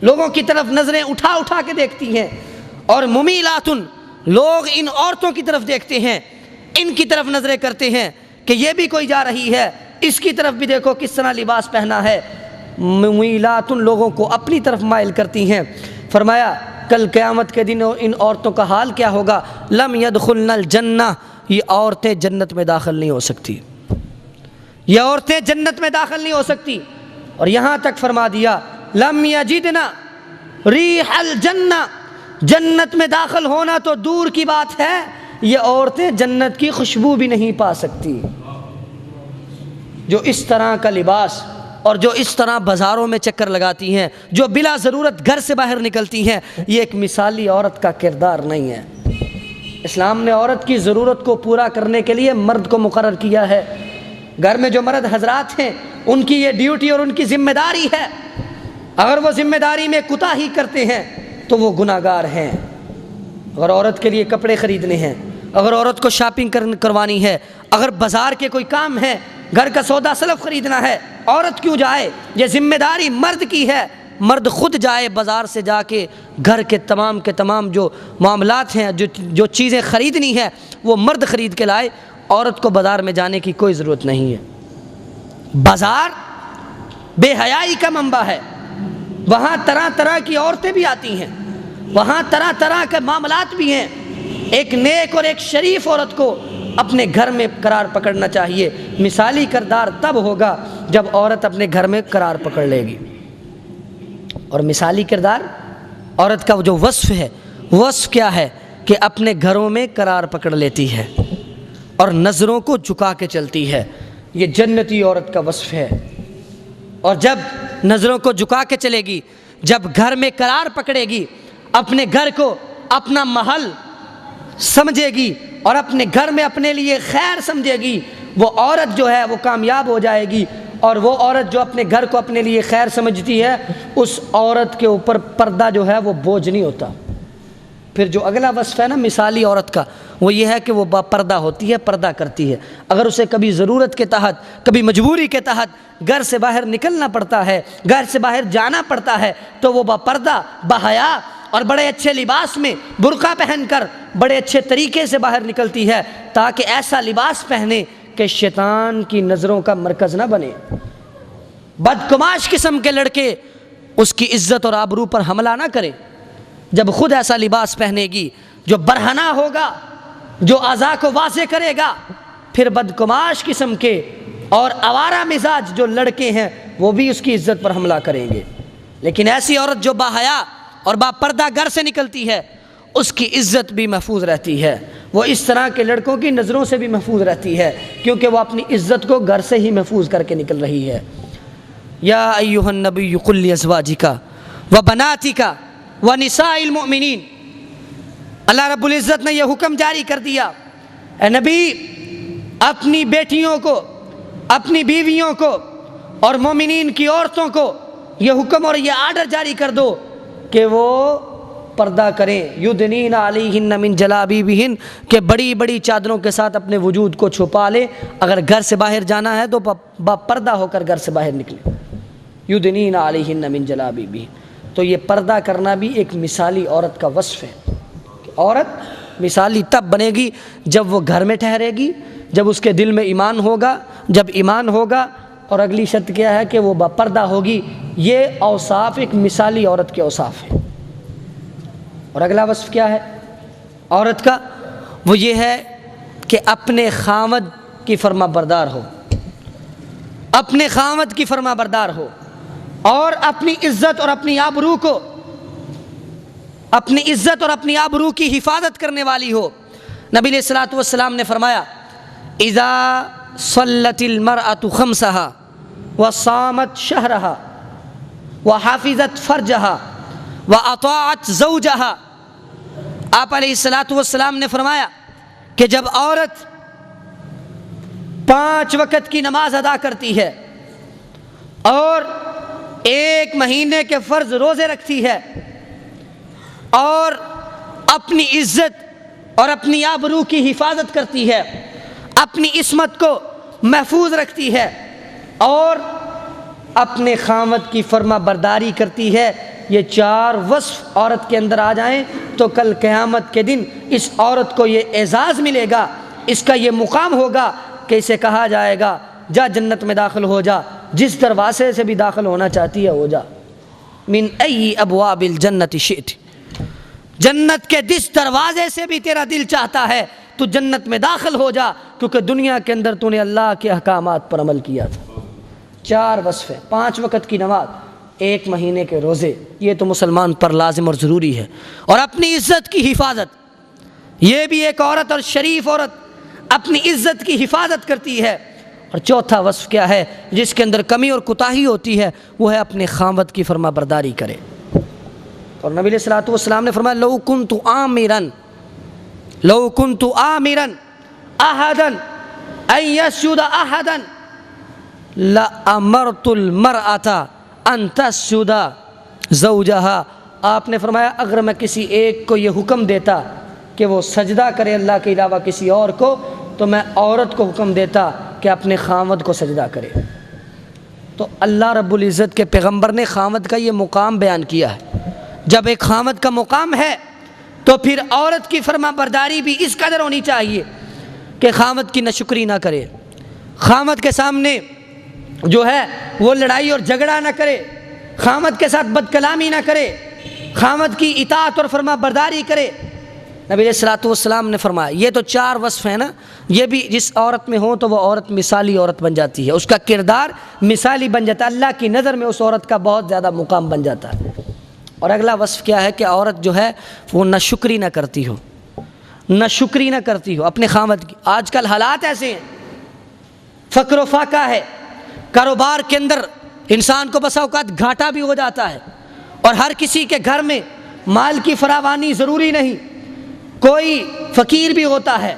لوگوں کی طرف نظریں اٹھا اٹھا کے دیکھتی ہیں، اور ممیلات، لوگ ان عورتوں کی طرف دیکھتے ہیں، ان کی طرف نظریں کرتے ہیں کہ یہ بھی کوئی جا رہی ہے، اس کی طرف بھی دیکھو کس طرح لباس پہنا ہے۔ ممیلات، لوگوں کو اپنی طرف مائل کرتی ہیں۔ فرمایا کل قیامت کے دن ان عورتوں کا حال کیا ہوگا؟ لم يدخلن الجنہ، یہ عورتیں جنت میں داخل نہیں ہو سکتی، یہ عورتیں جنت میں داخل نہیں ہو سکتی۔ اور یہاں تک فرما دیا لم یجدن ریح الجنہ، جنت میں داخل ہونا تو دور کی بات ہے، یہ عورتیں جنت کی خوشبو بھی نہیں پا سکتی۔ جو اس طرح کا لباس اور جو اس طرح بازاروں میں چکر لگاتی ہیں، جو بلا ضرورت گھر سے باہر نکلتی ہیں، یہ ایک مثالی عورت کا کردار نہیں ہے۔ اسلام نے عورت کی ضرورت کو پورا کرنے کے لیے مرد کو مقرر کیا ہے۔ گھر میں جو مرد حضرات ہیں ان کی یہ ڈیوٹی اور ان کی ذمہ داری ہے، اگر وہ ذمہ داری میں کوتاہی کرتے ہیں تو وہ گناہ گار ہیں۔ اگر عورت کے لیے کپڑے خریدنے ہیں، اگر عورت کو شاپنگ کروانی ہے، اگر بازار کے کوئی کام ہے، گھر کا سودا سلف خریدنا ہے، عورت کیوں جائے؟ یہ ذمہ داری مرد کی ہے۔ مرد خود جائے بازار سے جا کے گھر کے تمام جو معاملات ہیں، جو چیزیں خریدنی ہے وہ مرد خرید کے لائے، عورت کو بازار میں جانے کی کوئی ضرورت نہیں ہے۔ بازار بے حیائی کا منبع ہے، وہاں طرح طرح کی عورتیں بھی آتی ہیں، وہاں طرح طرح کے معاملات بھی ہیں۔ ایک نیک اور ایک شریف عورت کو اپنے گھر میں قرار پکڑنا چاہیے۔ مثالی کردار تب ہوگا جب عورت اپنے گھر میں قرار پکڑ لے گی۔ اور مثالی کردار عورت کا جو وصف ہے، وصف کیا ہے؟ کہ اپنے گھروں میں قرار پکڑ لیتی ہے اور نظروں کو جھکا کے چلتی ہے، یہ جنتی عورت کا وصف ہے۔ اور جب نظروں کو جھکا کے چلے گی، جب گھر میں قرار پکڑے گی، اپنے گھر کو اپنا محل سمجھے گی اور اپنے گھر میں اپنے لیے خیر سمجھے گی، وہ عورت جو ہے وہ کامیاب ہو جائے گی۔ اور وہ عورت جو اپنے گھر کو اپنے لیے خیر سمجھتی ہے، اس عورت کے اوپر پردہ جو ہے وہ بوجھ نہیں ہوتا۔ پھر جو اگلا وصف ہے نا مثالی عورت کا، وہ یہ ہے کہ وہ با پردہ ہوتی ہے، پردہ کرتی ہے۔ اگر اسے کبھی ضرورت کے تحت، کبھی مجبوری کے تحت گھر سے باہر نکلنا پڑتا ہے، گھر سے باہر جانا پڑتا ہے، تو وہ با پردہ، باحیا اور بڑے اچھے لباس میں برقع پہن کر بڑے اچھے طریقے سے باہر نکلتی ہے، تاکہ ایسا لباس پہنے کہ شیطان کی نظروں کا مرکز نہ بنے، بدگماش قسم کے لڑکے اس کی عزت اور آبرو پر حملہ نہ کریں۔ جب خود ایسا لباس پہنے گی جو برہنہ ہوگا، جو اعضاء کو واضح کرے گا، پھر بدگماش قسم کے اور آوارہ مزاج جو لڑکے ہیں وہ بھی اس کی عزت پر حملہ کریں گے۔ لیکن ایسی عورت جو باحیا اور با پردہ گھر سے نکلتی ہے، اس کی عزت بھی محفوظ رہتی ہے، وہ اس طرح کے لڑکوں کی نظروں سے بھی محفوظ رہتی ہے، کیونکہ وہ اپنی عزت کو گھر سے ہی محفوظ کر کے نکل رہی ہے۔ یا ایھا النبی قل لازواجک وبناتک ونساء المؤمنین، اللہ رب العزت نے یہ حکم جاری کر دیا، اے نبی اپنی بیٹیوں کو، اپنی بیویوں کو اور مومنین کی عورتوں کو یہ حکم اور یہ آرڈر جاری کر دو کہ وہ پردہ کریں، یدنین علیہن من جلابیبہن، کہ بڑی بڑی چادروں کے ساتھ اپنے وجود کو چھپا لے، اگر گھر سے باہر جانا ہے تو با پردہ ہو کر گھر سے باہر نکلے، یدنین علیہن من جلابیبہن۔ تو یہ پردہ کرنا بھی ایک مثالی عورت کا وصف ہے کہ عورت مثالی تب بنے گی جب وہ گھر میں ٹھہرے گی، جب اس کے دل میں ایمان ہوگا، جب ایمان ہوگا، اور اگلی شرط کیا ہے کہ وہ باپردہ ہوگی۔ یہ اوصاف ایک مثالی عورت کے اوصاف ہیں۔ اور اگلا وصف کیا ہے عورت کا؟ وہ یہ ہے کہ اپنے خاوند کی فرما بردار ہو، اپنے خاوند کی فرما بردار ہو، اور اپنی عزت اور اپنی آبرو کو، اپنی عزت اور اپنی آبرو کی حفاظت کرنے والی ہو۔ نبی علیہ الصلوۃ والسلام نے فرمایا اذا صلت المرأة خمسها وصامت شهرها وحافظت فرجها واطاعت زوجها، آپ علیہ الصلوۃ والسلام نے فرمایا کہ جب عورت 5 وقت کی نماز ادا کرتی ہے اور 1 مہینے کے فرض روزے رکھتی ہے اور اپنی عزت اور اپنی آبرو کی حفاظت کرتی ہے، اپنی عصمت کو محفوظ رکھتی ہے اور اپنے خاوند کی فرما برداری کرتی ہے، یہ 4 وصف عورت کے اندر آ جائیں تو کل قیامت کے دن اس عورت کو یہ اعزاز ملے گا، اس کا یہ مقام ہوگا کہ اسے کہا جائے گا جا جنت میں داخل ہو جا، جس دروازے سے بھی داخل ہونا چاہتی ہے ہو جا، من ای ابواب الجنت شئت، جنت کے جس دروازے سے بھی تیرا دل چاہتا ہے تو جنت میں داخل ہو جا، کیونکہ دنیا کے اندر تو نے اللہ کے احکامات پر عمل کیا تھا۔ 4 وصف ہیں، 5 وقت کی نماز، 1 مہینے کے روزے، یہ تو مسلمان پر لازم اور ضروری ہے، اور اپنی عزت کی حفاظت، یہ بھی ایک عورت اور شریف عورت اپنی عزت کی حفاظت کرتی ہے۔ اور چوتھا وصف کیا ہے جس کے اندر کمی اور کوتاہی ہوتی ہے؟ وہ ہے اپنے خاوند کی فرما برداری کرے۔ اور نبی علیہ الصلوۃ والسلام نے فرمایا لو کنت آمرا احدا ان يسجد احدا لامرت المرأة ان تسجد زوجها، آپ نے فرمایا اگر میں کسی ایک کو یہ حکم دیتا کہ وہ سجدہ کرے اللہ کے علاوہ کسی اور کو، تو میں عورت کو حکم دیتا کہ اپنے خاوند کو سجدہ کرے۔ تو اللہ رب العزت کے پیغمبر نے خاوند کا یہ مقام بیان کیا ہے۔ جب ایک خاوند کا مقام ہے تو پھر عورت کی فرما برداری بھی اس قدر ہونی چاہیے کہ خاوند کی ناشکری نہ کرے، خاوند کے سامنے جو ہے وہ لڑائی اور جھگڑا نہ کرے، خاوند کے ساتھ بد کلامی نہ کرے، خاوند کی اطاعت اور فرما برداری کرے۔ نبی علیہ الصلوۃ والسلام نے فرمایا یہ تو 4 وصف ہیں نا، یہ بھی جس عورت میں ہوں تو وہ عورت مثالی عورت بن جاتی ہے، اس کا کردار مثالی بن جاتا ہے، اللہ کی نظر میں اس عورت کا بہت زیادہ مقام بن جاتا ہے۔ اور اگلا وصف کیا ہے کہ عورت جو ہے وہ ناشکری نہ کرتی ہو، ناشکری نہ کرتی ہو اپنے خاوند کی۔ آج کل حالات ایسے ہیں، فقر و فاقہ ہے، کاروبار کے اندر انسان کو بسا اوقات گھاٹا بھی ہو جاتا ہے، اور ہر کسی کے گھر میں مال کی فراوانی ضروری نہیں، کوئی فقیر بھی ہوتا ہے،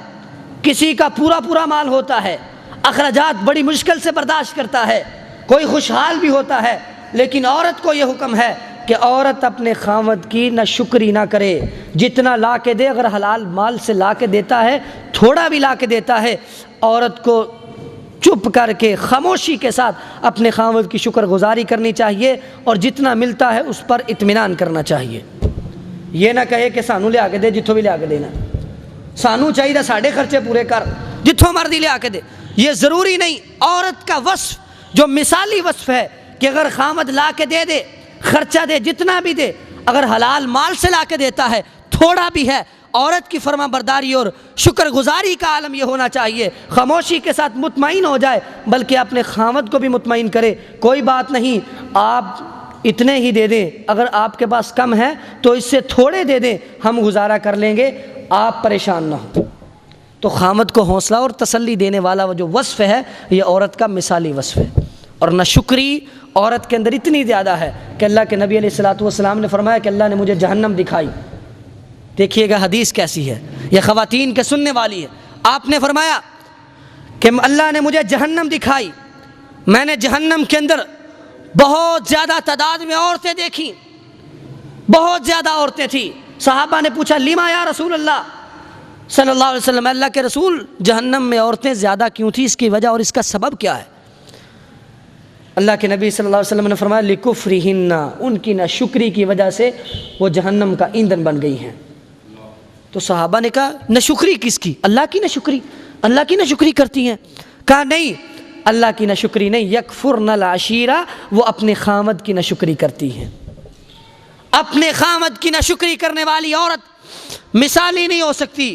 کسی کا پورا مال ہوتا ہے، اخراجات بڑی مشکل سے برداشت کرتا ہے، کوئی خوشحال بھی ہوتا ہے، لیکن عورت کو یہ حکم ہے کہ عورت اپنے خاوند کی نہ شکری نہ کرے، جتنا لا کے دے، اگر حلال مال سے لا کے دیتا ہے، تھوڑا بھی لا کے دیتا ہے، عورت کو چپ کر کے خاموشی کے ساتھ اپنے خاوند کی شکر گزاری کرنی چاہیے، اور جتنا ملتا ہے اس پر اطمینان کرنا چاہیے۔ یہ نہ کہے کہ سانو لیا کے دے جتھوں بھی لیا کے دینا، سانو چاہیے ساڑھے خرچے پورے کر، جتھوں مرضی لیا کے دے، یہ ضروری نہیں۔ عورت کا وصف جو مثالی وصف ہے کہ اگر خاوند لا کے دے دے، خرچہ دے، جتنا بھی دے، اگر حلال مال سے لا کے دیتا ہے، تھوڑا بھی ہے، عورت کی فرما برداری اور شکر گزاری کا عالم یہ ہونا چاہیے، خاموشی کے ساتھ مطمئن ہو جائے، بلکہ اپنے خاوند کو بھی مطمئن کرے، کوئی بات نہیں آپ اتنے ہی دے دیں، اگر آپ کے پاس کم ہے تو اس سے تھوڑے دے دیں، ہم گزارا کر لیں گے، آپ پریشان نہ ہو۔ تو خاوند کو حوصلہ اور تسلی دینے والا وہ جو وصف ہے یہ عورت کا مثالی وصف ہے۔ اور ناشکری عورت کے اندر اتنی زیادہ ہے کہ اللہ کے نبی علیہ الصلوۃ والسلام نے فرمایا کہ اللہ نے مجھے جہنم دکھائی۔ دیکھیے گا حدیث کیسی ہے، یہ خواتین کے سننے والی ہے۔ آپ نے فرمایا کہ اللہ نے مجھے جہنم دکھائی، میں نے جہنم کے اندر بہت زیادہ تعداد میں عورتیں دیکھیں، بہت زیادہ عورتیں تھیں۔ صحابہ نے پوچھا لیما یا رسول اللہ صلی اللہ علیہ وسلم، اللہ کے رسول جہنم میں عورتیں زیادہ کیوں تھیں، اس کی وجہ اور اس کا سبب کیا ہے؟ اللہ کے نبی صلی اللہ علیہ وسلم نے فرمایا لِكُفْرِهِنَّ، ان کی ناشکری کی وجہ سے وہ جہنم کا ایندھن بن گئی ہیں۔ تو صحابہ نے کہا ناشکری کس کی؟ اللہ کی ناشکری، اللہ کی ناشکری کرتی ہیں؟ کہا نہیں، اللہ کی ناشکری نہیں، یکفرن العشیرہ، وہ اپنے خامد کی ناشکری کرتی ہیں۔ اپنے خامد کی ناشکری کرنے والی عورت مثالی نہیں ہو سکتی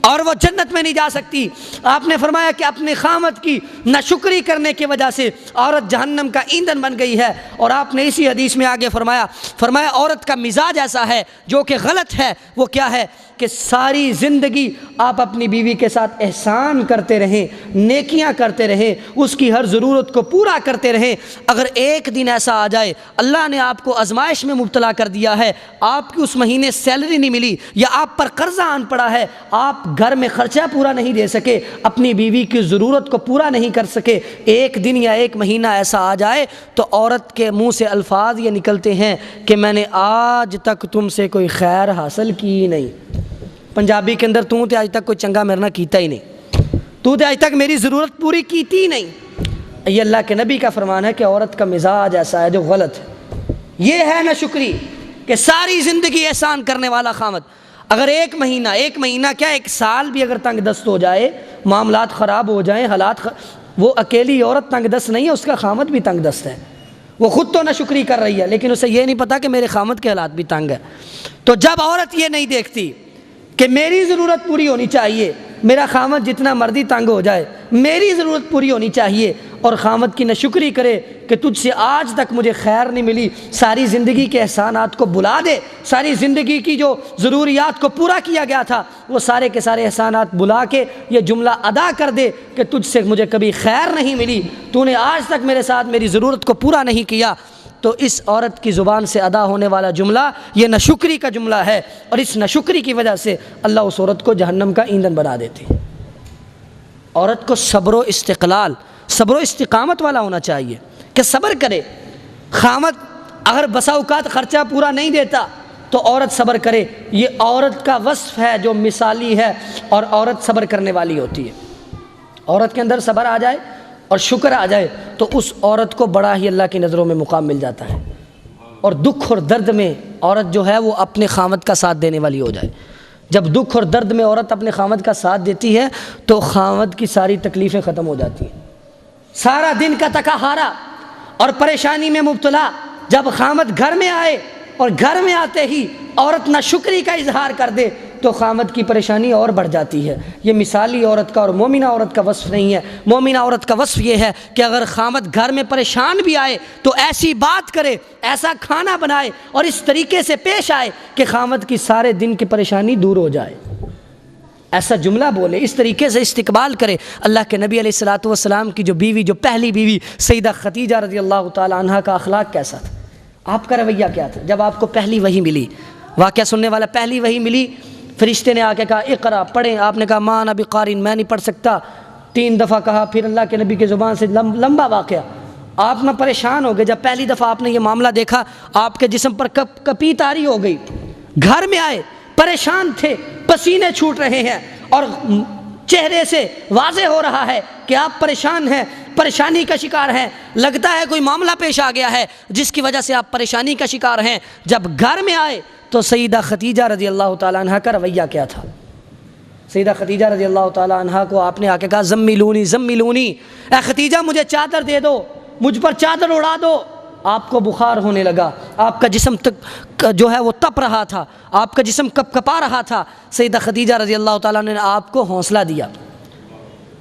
اور وہ جنت میں نہیں جا سکتی۔ آپ نے فرمایا کہ اپنے خامد کی ناشکری کرنے کی وجہ سے عورت جہنم کا ایندھن بن گئی ہے۔ اور آپ نے اسی حدیث میں آگے فرمایا عورت کا مزاج ایسا ہے جو کہ غلط ہے۔ وہ کیا ہے کہ ساری زندگی آپ اپنی بیوی کے ساتھ احسان کرتے رہیں، نیکیاں کرتے رہیں، اس کی ہر ضرورت کو پورا کرتے رہیں۔ اگر ایک دن ایسا آ جائے اللہ نے آپ کو آزمائش میں مبتلا کر دیا ہے، آپ کی اس مہینے سیلری نہیں ملی یا آپ پر قرضہ آن پڑا ہے، آپ گھر میں خرچہ پورا نہیں دے سکے، اپنی بیوی کی ضرورت کو پورا نہیں کر سکے، ایک دن یا ایک مہینہ ایسا آ جائے تو عورت کے منہ سے الفاظ یہ نکلتے ہیں کہ میں نے آج تک تم سے کوئی خیر حاصل کی نہیں۔ پنجابی کے اندر تو آج تک کوئی چنگا میرے نہ کیتا ہی نہیں، تو آج تک میری ضرورت پوری کیتی ہی نہیں۔ یہ اللہ کے نبی کا فرمان ہے کہ عورت کا مزاج ایسا ہے جو غلط ہے۔ یہ ہے ناشکری کہ ساری زندگی احسان کرنے والا خامد، اگر ایک مہینہ کیا ایک سال بھی اگر تنگ دست ہو جائے، معاملات خراب ہو جائیں، وہ اکیلی عورت تنگ دست نہیں ہے، اس کا خامد بھی تنگ دست ہے۔ وہ خود تو ناشکری کر رہی ہے لیکن اسے یہ نہیں پتا کہ میرے خامد کے حالات بھی تنگ ہے۔ تو جب عورت یہ نہیں دیکھتی کہ میری ضرورت پوری ہونی چاہیے، میرا خامد جتنا مرضی تنگ ہو جائے میری ضرورت پوری ہونی چاہیے، اور خامد کی ناشکری کرے کہ تجھ سے آج تک مجھے خیر نہیں ملی، ساری زندگی کے احسانات کو بلا دے، ساری زندگی کی جو ضروریات کو پورا کیا گیا تھا وہ سارے کے سارے احسانات بلا کے یہ جملہ ادا کر دے کہ تجھ سے مجھے کبھی خیر نہیں ملی، تو نے آج تک میرے ساتھ میری ضرورت کو پورا نہیں کیا، تو اس عورت کی زبان سے ادا ہونے والا جملہ یہ ناشکری کا جملہ ہے، اور اس ناشکری کی وجہ سے اللہ اس عورت کو جہنم کا ایندھن بنا دیتے ہیں۔ عورت کو صبر و استقلال، صبر و استقامت والا ہونا چاہیے کہ صبر کرے۔ خامد اگر بسا اوقات خرچہ پورا نہیں دیتا تو عورت صبر کرے، یہ عورت کا وصف ہے جو مثالی ہے، اور عورت صبر کرنے والی ہوتی ہے۔ عورت کے اندر صبر آ جائے اور شکر آ جائے تو اس عورت کو بڑا ہی اللہ کی نظروں میں مقام مل جاتا ہے، اور دکھ اور درد میں عورت جو ہے وہ اپنے خامد کا ساتھ دینے والی ہو جائے۔ جب دکھ اور درد میں عورت اپنے خامد کا ساتھ دیتی ہے تو خامد کی ساری تکلیفیں ختم ہو جاتی ہیں۔ سارا دن کا تکا ہارا اور پریشانی میں مبتلا جب خامد گھر میں آئے اور گھر میں آتے ہی عورت ناشکری کا اظہار کر دے تو خامد کی پریشانی اور بڑھ جاتی ہے۔ یہ مثالی عورت کا اور مومنہ عورت کا وصف نہیں ہے۔ مومنہ عورت کا وصف یہ ہے کہ اگر خامد گھر میں پریشان بھی آئے تو ایسی بات کرے، ایسا کھانا بنائے اور اس طریقے سے پیش آئے کہ خامد کی سارے دن کی پریشانی دور ہو جائے، ایسا جملہ بولے، اس طریقے سے استقبال کرے۔ اللہ کے نبی علیہ الصلوۃ والسلام کی جو بیوی، جو پہلی بیوی سیدہ خدیجہ رضی اللہ تعالی عنہا کا اخلاق کیسا تھا، آپ کا رویہ کیا تھا؟ جب آپ کو پہلی وحی ملی، واقعہ سننے والا، پہلی وحی ملی، فرشتے نے آ کے کہا اقرا، پڑھیں، آپ نے کہا ماں انا بقارئ، میں نہیں پڑھ سکتا، 3 دفعہ کہا، پھر اللہ کے نبی کی زبان سے لمبا واقعہ، آپ نہ پریشان ہو گئے۔ جب پہلی دفعہ آپ نے یہ معاملہ دیکھا آپ کے جسم پر کپی طاری ہو گئی، گھر میں آئے پریشان تھے، پسینے چھوٹ رہے ہیں اور چہرے سے واضح ہو رہا ہے کہ آپ پریشان ہیں، پریشانی کا شکار ہیں، لگتا ہے کوئی معاملہ پیش آ گیا ہے جس کی وجہ سے آپ پریشانی کا شکار ہیں۔ جب گھر میں آئے تو سیدہ خدیجہ رضی اللہ تعالیٰ عنہ کا رویہ کیا تھا؟ سیدہ خدیجہ رضی اللہ تعالیٰ عنہ کو آپ نے آ کے کہا زمیلونی زمیلونی، اے خدیجہ مجھے چادر دے دو، مجھ پر چادر اڑا دو۔ آپ کو بخار ہونے لگا، آپ کا جسم جو ہے وہ تپ رہا تھا، آپ کا جسم کپ کپا رہا تھا۔ سیدہ خدیجہ رضی اللہ تعالیٰ عنہ نے آپ کو حوصلہ دیا،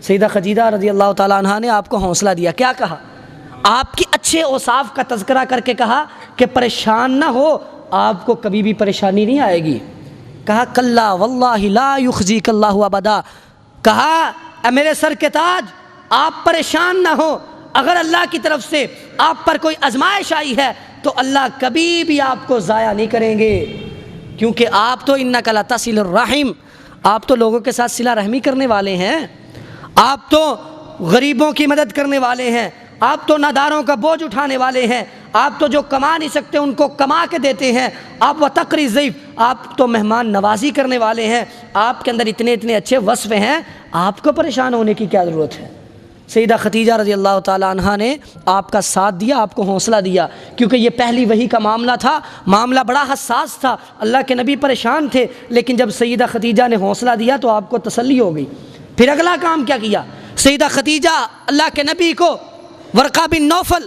سیدہ خدیجہ رضی اللہ تعالیٰ عنہ نے آپ کو حوصلہ دیا۔ کیا کہا؟ آپ کی اچھے اوصاف کا تذکرہ کر کے کہا کہ پریشان نہ ہو، آپ کو کبھی بھی پریشانی نہیں آئے گی۔ کہا کلا واللہ لا یخزیک اللہ ابدا، کہا اے میرے سر کے تاج، آپ پریشان نہ ہو، اگر اللہ کی طرف سے آپ پر کوئی آزمائش آئی ہے تو اللہ کبھی بھی آپ کو ضائع نہیں کریں گے، کیونکہ آپ تو انک لتصل الرحم، آپ تو لوگوں کے ساتھ صلہ رحمی کرنے والے ہیں، آپ تو غریبوں کی مدد کرنے والے ہیں، آپ تو ناداروں کا بوجھ اٹھانے والے ہیں، آپ تو جو کما نہیں سکتے ان کو کما کے دیتے ہیں، آپ وتقری الضیف، آپ تو مہمان نوازی کرنے والے ہیں، آپ کے اندر اتنے اتنے اچھے وصف ہیں، آپ کو پریشان ہونے کی کیا ضرورت ہے؟ سیدہ خدیجہ رضی اللہ تعالی عنہا نے آپ کا ساتھ دیا، آپ کو حوصلہ دیا، کیونکہ یہ پہلی وحی کا معاملہ تھا، معاملہ بڑا حساس تھا، اللہ کے نبی پریشان تھے، لیکن جب سیدہ خدیجہ نے حوصلہ دیا تو آپ کو تسلی ہو گئی۔ پھر اگلا کام کیا کیا؟ سیدہ خدیجہ اللہ کے نبی کو ورقہ بن نوفل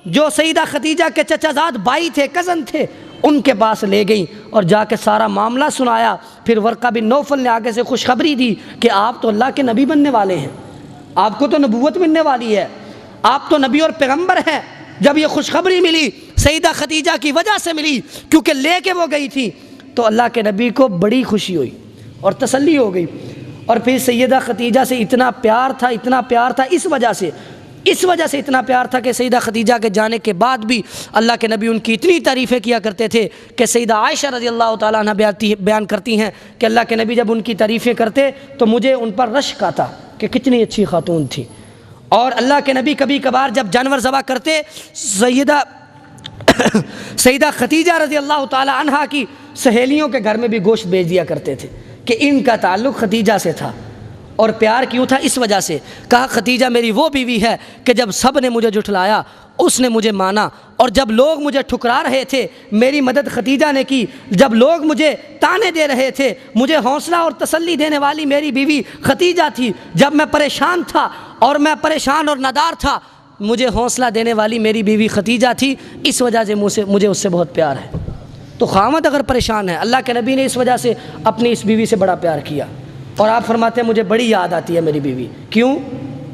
جو سیدہ خدیجہ کے چچا زاد بھائی تھے، کزن تھے، ان کے پاس لے گئیں اور جا کے سارا معاملہ سنایا۔ پھر ورقہ بن نوفل نے آگے سے خوشخبری دی کہ آپ تو اللہ کے نبی بننے والے ہیں، آپ کو تو نبوت ملنے والی ہے، آپ تو نبی اور پیغمبر ہیں۔ جب یہ خوشخبری ملی سیدہ خدیجہ کی وجہ سے ملی، کیونکہ لے کے وہ گئی تھی، تو اللہ کے نبی کو بڑی خوشی ہوئی اور تسلی ہو گئی۔ اور پھر سیدہ خدیجہ سے اتنا پیار تھا، اتنا پیار تھا، اس وجہ سے اتنا پیار تھا کہ سیدہ خدیجہ کے جانے کے بعد بھی اللہ کے نبی ان کی اتنی تعریفیں کیا کرتے تھے کہ سیدہ عائشہ رضی اللہ تعالیٰ عنہ بیان کرتی ہیں کہ اللہ کے نبی جب ان کی تعریفیں کرتے تو مجھے ان پر رشک آتا کہ کتنی اچھی خاتون تھی۔ اور اللہ کے نبی کبھی کبھار جب جانور ذبح کرتے، سیدہ خدیجہ رضی اللہ تعالیٰ عنہ کی سہیلیوں کے گھر میں بھی گوشت بھیج دیا کرتے تھے کہ ان کا تعلق خدیجہ سے تھا۔ اور پیار کیوں تھا؟ اس وجہ سے کہا خدیجہ میری وہ بیوی ہے کہ جب سب نے مجھے جھٹلایا اس نے مجھے مانا، اور جب لوگ مجھے ٹھکرا رہے تھے میری مدد خدیجہ نے کی، جب لوگ مجھے تانے دے رہے تھے مجھے حوصلہ اور تسلی دینے والی میری بیوی خدیجہ تھی، جب میں پریشان تھا اور میں پریشان اور نادار تھا مجھے حوصلہ دینے والی میری بیوی خدیجہ تھی، اس وجہ سے مجھے اس سے بہت پیار ہے۔ تو خاوند اگر پریشان ہے، اللہ کے نبی نے اس وجہ سے اپنی اس بیوی سے بڑا پیار کیا، اور آپ فرماتے ہیں مجھے بڑی یاد آتی ہے میری بیوی۔ کیوں؟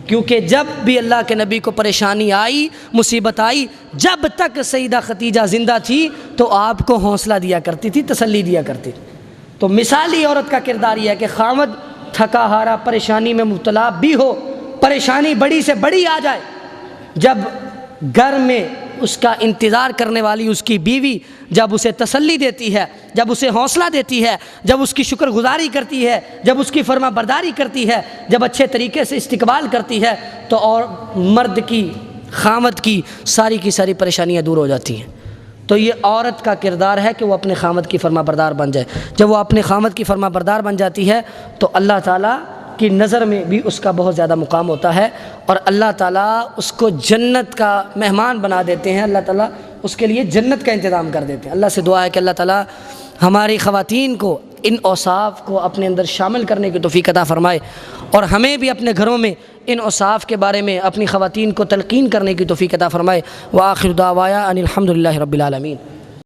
کیونکہ جب بھی اللہ کے نبی کو پریشانی آئی، مصیبت آئی، جب تک سیدہ خدیجہ زندہ تھی تو آپ کو حوصلہ دیا کرتی تھی، تسلی دیا کرتی تھی۔ تو مثالی عورت کا کردار یہ ہے کہ خاوند تھکا ہارا پریشانی میں مبتلا بھی ہو، پریشانی بڑی سے بڑی آ جائے، جب گھر میں اس کا انتظار کرنے والی اس کی بیوی جب اسے تسلی دیتی ہے، جب اسے حوصلہ دیتی ہے، جب اس کی شکر گزاری کرتی ہے، جب اس کی فرما برداری کرتی ہے، جب اچھے طریقے سے استقبال کرتی ہے، تو اور مرد کی، خاوند کی ساری پریشانیاں دور ہو جاتی ہیں۔ تو یہ عورت کا کردار ہے کہ وہ اپنے خاوند کی فرما بردار بن جائے۔ جب وہ اپنے خاوند کی فرما بردار بن جاتی ہے تو اللہ تعالیٰ کی نظر میں بھی اس کا بہت زیادہ مقام ہوتا ہے، اور اللہ تعالیٰ اس کو جنت کا مہمان بنا دیتے ہیں، اللہ تعالیٰ اس کے لیے جنت کا انتظام کر دیتے ہیں۔ اللہ سے دعا ہے کہ اللہ تعالیٰ ہماری خواتین کو ان اوصاف کو اپنے اندر شامل کرنے کی توفیق عطا فرمائے، اور ہمیں بھی اپنے گھروں میں ان اوصاف کے بارے میں اپنی خواتین کو تلقین کرنے کی توفیق عطا فرمائے۔ وآخر دعوایا ان الحمد للہ رب العالمین۔